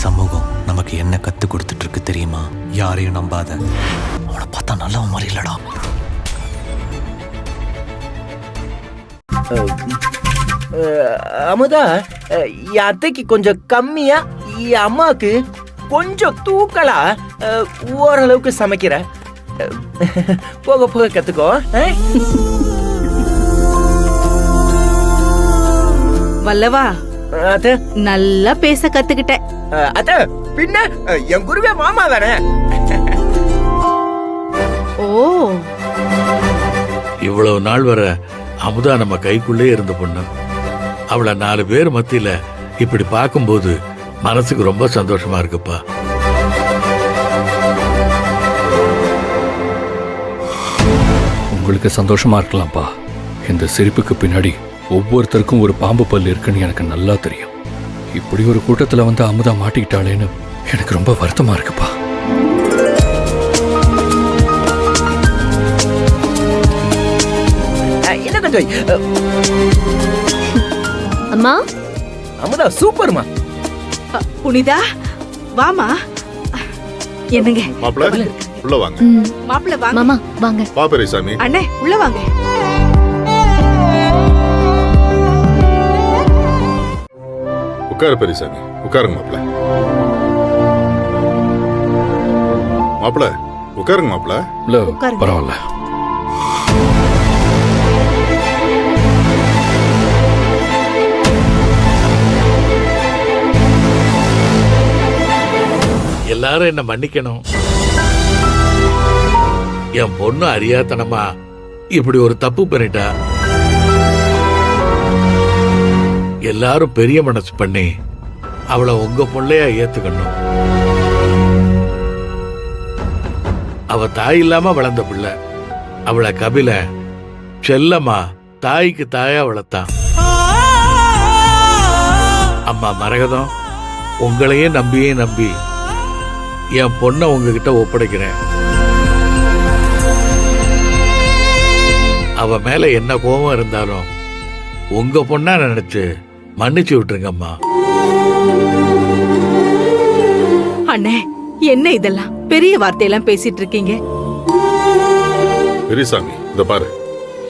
சமூகம் நமக்கு என்ன கத்து கொடுத்துட்டு இருக்கு தெரியுமா? யாரையும் நம்பாத. அவனை பார்த்தா நல்லவன் மாதிரி இல்லடா. அமுதா, என் அத்தைக்கு கொஞ்சம் கம்மியா, என் அம்மாவுக்கு கொஞ்சம் தூக்கலா ஓரளவுக்கு சமைக்கிற. போக போக கத்துக்கோ. வல்லவா, அத்தை நல்லா பேச கத்துக்கிட்டேன். அத்தை பின்ன என் குருவே மாமா தானே. ஓ, இவ்வளவு நாள் வர அமுதா நம்ம கைக்குள்ளே இருந்த பொண்ணு. அவளை 4 பேர் மத்தியில இப்படி பார்க்கும்போது மனசுக்கு ரொம்ப சந்தோஷமா இருக்குப்பா. உங்களுக்கு சந்தோஷமா இருக்கலாம்ப்பா. இந்த சிரிப்புக்கு பின்னாடி ஒவ்வொருத்தருக்கும் ஒரு பாம்பு பல் இருக்குன்னு எனக்கு நல்லா தெரியும். இப்படி ஒரு கூட்டத்துல வந்து அமுதா மாட்டிக்கிட்டாளேன்னு எனக்கு ரொம்ப வருத்தமா இருக்குப்பா. என்ன கொஞ்சம் அம்மா, அமுதா சூப்பர்மா. புனிதா வாமா. என்னங்க மாப்பிள்ள உள்ள வாங்க. மாப்பிள்ள வாங்க. மாமா வாங்க. வா பெரியசாமி. அண்ணே உள்ள வாங்க. உட்காரு பெரியசாமி, உட்காருங்க மாப்பிள்ள. மாப்பிள்ள உட்காருங்க மாப்பிள்ள. இல்ல உட்காருங்க. பரவாயில்ல. எல்லாரும் என்ன மன்னிக்கணும். என் பொண்ணு அறியாத்தனமா இப்படி ஒரு தப்பு பண்ணிட்டா. எல்லாரும் பெரிய மனசு பண்ணி அவளை உங்க பிள்ளையா ஏத்துக்கணும். அவ தாய் இல்லாம வளர்ந்த பிள்ளை. அவளை கபில செல்லம்மா தாய்க்கு தாயா வளர்த்தான். அம்மா மரகதம், உங்களையே நம்பி என் பொண்ணை உங்ககிட்ட ஒப்படைக்கிறேன். அவ மேல என்ன கோபம் இருந்தாலும் உங்க பொண்ணா நினைச்சு மன்னிச்சு விட்டுருங்கம்மா. அண்ணே, என்ன இதெல்லாம் பெரிய வார்த்தையெல்லாம் பேசிட்டு இருக்கீங்க? பெரியசாமி இத பாரு,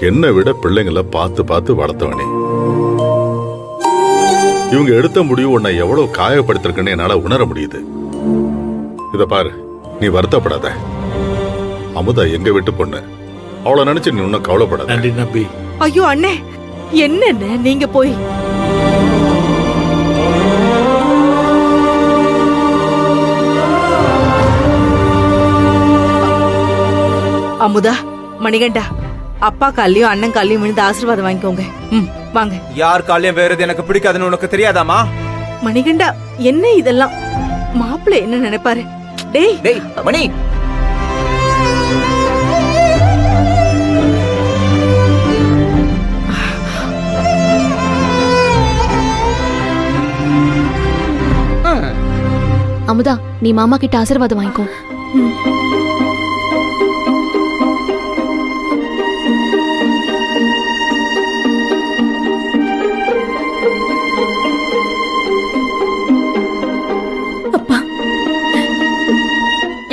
என்னை விட பிள்ளைங்களை பார்த்து பார்த்து வளர்த்தவனே. இவங்க எடுத்த முடிவு உன்னை எவ்வளவு காயப்படுத்திருக்குன்னு என்னால உணர முடியுது. இத பாரு, நீ வருத்தப்படாத. அமுதா எங்க வீட்டு பொண்ணு. அவளை நினைச்சு நீ ஒன்னும் கவலைப்படாத. நன்றி நம்பி. ஐயோ அண்ணே, என்னன்னு நீங்க போய் அமுதா, மணிகண்டா, அப்பா காலையும் அண்ணன் காலையும் விழுந்து ஆசீர்வாதம் வாங்கிக்கோங்க. வாங்க. யார் காலையும் வேறது எனக்கு பிடிக்காதுன்னு உனக்கு தெரியாதாமா? மணிகண்டா, என்ன இதெல்லாம்? மாப்பிள்ளை என்ன நினைப்பாரு? டேய் டேய் மணி, அமுதா, நீ மாமா கிட்ட ஆசீர்வாதம் வாங்கிக்கோ. அப்பா,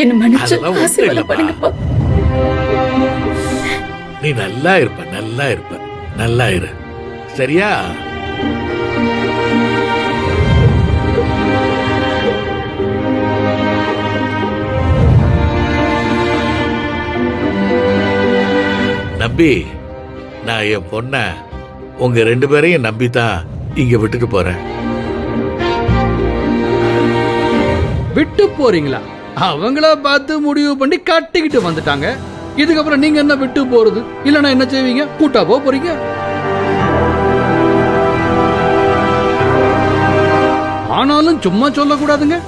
என்ன மன்னிச்சு அதெல்லாம் ஒண்ணும் ஆசீர்வாதம் இல்லம்மா. பண்ணுங்கப்பா. நீ நல்லா இருப்ப. நல்லா இரு, சரியா? நம்பி, நான் என் பொண்ண உங்க 2 பேரையும் நம்பித்தான் இங்க விட்டுட்டு போறேன். விட்டு போறீங்களா? அவங்கள பார்த்து முடிவு பண்ணி கட்டிக்கிட்டு வந்துட்டாங்க. இதுக்கப்புறம் நீங்க என்ன விட்டு போறது? இல்லன்னா என்ன செய்வீங்க? கூட்டா போறீங்க. ஆனாலும் சும்மா சொல்லக்கூடாதுங்க.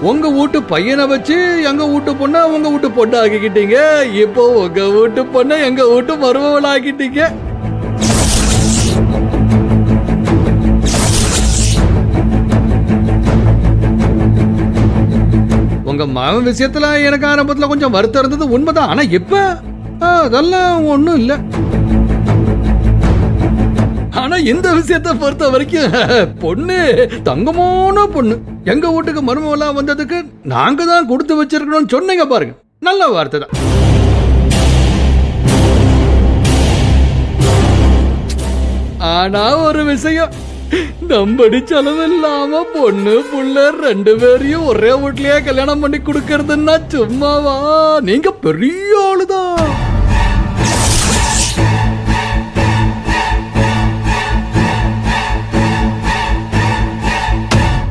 உங்க வீட்டு பையனை வச்சு எங்க வீட்டு பொண்ண உங்க வீட்டு பொண்ணு ஆக்கிக்கிட்டீங்க. இப்போ உங்க வீட்டு பொண்ண எங்க வீட்டு மருமகள் ஆக்கிட்டீங்க. உங்க மகன் விஷயத்துல எனக்கு ஆரம்பத்துல கொஞ்சம் வருத்தம் இருந்தது உண்மைதான். ஆனா இப்ப அதெல்லாம் ஒண்ணும் இல்ல. ஆனா இந்த விஷயத்தை பொறுத்த வரைக்கும் பொண்ணு தங்கமான பொண்ணு. எங்க வீட்டுக்கு மருமகளா வந்ததுக்கு நாங்க தான் கொடுத்து வச்சிருக்கணும்னு சொன்னீங்க பாருங்க. நல்ல வார்த்தை தான். ஆனா ஒரு விஷயம், நம்படி செலவில்லாம பொண்ணு புள்ள 2 பேரையும் ஒரே வீட்லயே கல்யாணம் பண்ணி கொடுக்கறதுன்னா சும்மாவா? நீங்க பெரிய ஆளுதான்.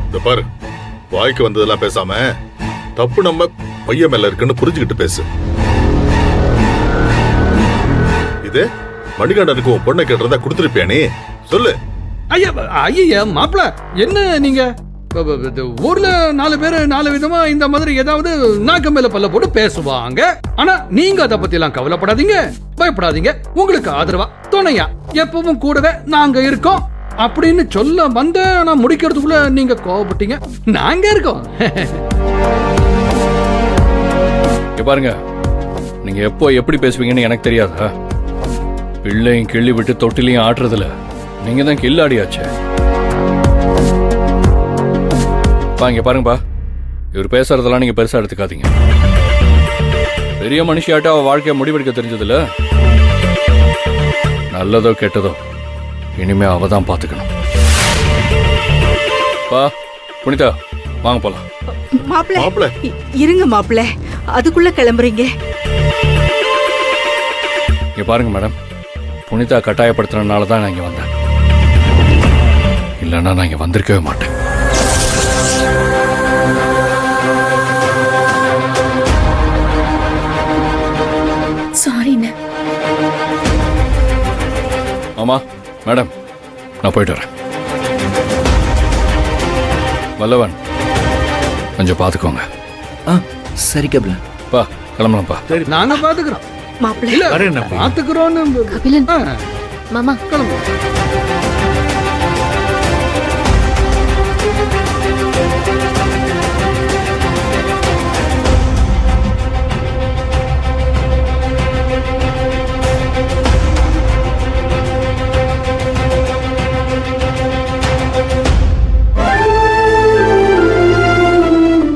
இந்த பாரு, வாய்க்கு வந்ததெல்லாம் பேசாம தப்பு நம்ம பையன் மேல இருக்குன்னு புரிஞ்சுக்கிட்டு பேசு. இது மணிகண்டனுக்கு உன் பொண்ணை கேட்டிருந்தா கொடுத்துருப்பியா நீ? சொல்லு. ஐயா ஐயா மாப்பிள, என்ன நீங்க ஊர்ல 4 பேரு 4 விதமா இந்த மாதிரி ஏதாவது நாக்கு மேல பல்ல போட்டு பேசுவாங்க. ஆனா நீங்க அதை பத்தி எல்லாம் கவலைப்படாதீங்க, பயப்படாதீங்க. உங்களுக்கு ஆதரவா துணையா எப்பவும் கூடவே நாங்க இருக்கோம் அப்படின்னு சொல்ல வந்த நான் முடிக்கிறதுக்குள்ள நீங்க கோவப்பட்டீங்க. நாங்க இருக்கோம். இங்க பாருங்க, நீங்க எப்போ எப்படி பேசுவீங்கன்னு எனக்கு தெரியாதா? பிள்ளையும் கிள்ளி விட்டு தொட்டிலையும் ஆட்டுறதுல நீங்க தான் கில்லாடியாச்சே. இங்க பாருங்கப்பா, இவர் பேசுறதெல்லாம் நீங்க பெருசா எடுத்துக்காதீங்க. பெரிய மனுஷியாட்ட அவ வாழ்க்கைய முடிவெடுக்க தெரிஞ்சதுல, நல்லதோ கெட்டதோ இனிமே அவ தான் பாத்துக்கணும். பா புனிதா, வாங்க போலாம். மாப்பிள்ள மாப்பிள, இருங்க மாப்பிள்ள, அதுக்குள்ள கிளம்புறீங்க? இங்க பாருங்க மேடம், புனிதா கட்டாயப்படுத்துறதுனால தான் நான் இங்க வந்தேன். இல்லைன்னா நான் இங்க வந்திருக்கவே மாட்டேன். சாரிண்ணே. ஆமா மேடம், நான் போயிட்டு வரேன். வல்லவன், கொஞ்சம் பாத்துக்கோங்க. சரி கபிலன். பா கிளம்பலாம்ப்பா. நாங்க பாத்துக்கிறோம் மாப்பிள்ள இல்ல, வரேன். பாத்துக்கிறோம்னு கபிலன், மாமா கிளம்பு.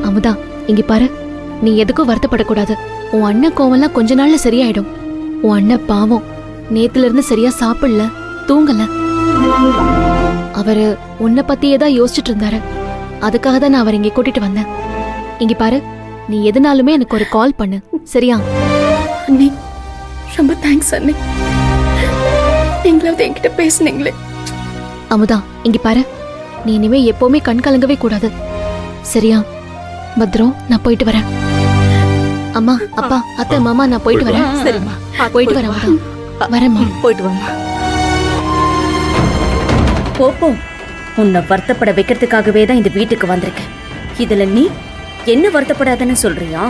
அமுதா, இங்க பாரு, நீ எதுக்கும் வருத்தப்படக்கூடாது. உன் அண்ணன் கோவம்லாம் கொஞ்ச நாள்ல சரியாயிடும். உன் அண்ணன் பாவம், நேத்துல இருந்து சரியா சாப்பிடல, தூங்கல. அவரு உன்னை பத்தியே தான் யோசிச்சுட்டு இருந்தாரு. அதுக்காக தான் நான் அவரை இங்க கூட்டிட்டு வந்தேன். இங்க பாரு, நீ எதுனாலுமே எனக்கு ஒரு கால் பண்ணு, சரியா? அண்ணி, ரொம்ப தேங்க்ஸ் அண்ணி. நீங்களாவது என்கிட்ட பேசுனீங்களே. அமுதா, இங்க பாரு, நீ இனிமே எப்பவுமே கண் கலங்கவே கூடாது, சரியா? பத்ரம், நான் போயிட்டு வரேன். அம்மா, அப்பா, அத்தை, மாமா, நான் போயிட்டு வரேன். சரிம்மா, போயிட்டு வரேன் அமுதா. வரேம்மா. போயிட்டு வாமா. போப்போ, உன்னை வருத்தப்பட வைக்கிறதுக்காகவே தான் இந்த வீட்டுக்கு வந்திருக்கேன். இதுல நீ என்ன வருத்தப்படாதன்னு சொல்றியா?